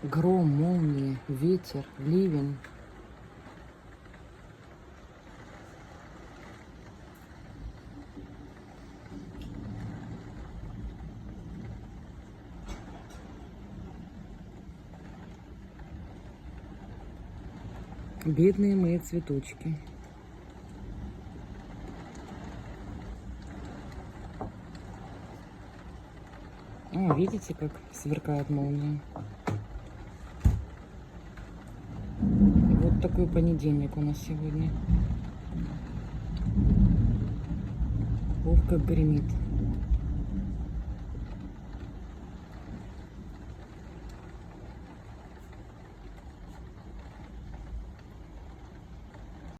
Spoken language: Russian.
Гром, молнии, ветер, ливень. Бедные мои цветочки. О, видите, как сверкает молния? Вот такой понедельник у нас сегодня. Ох, как гремит.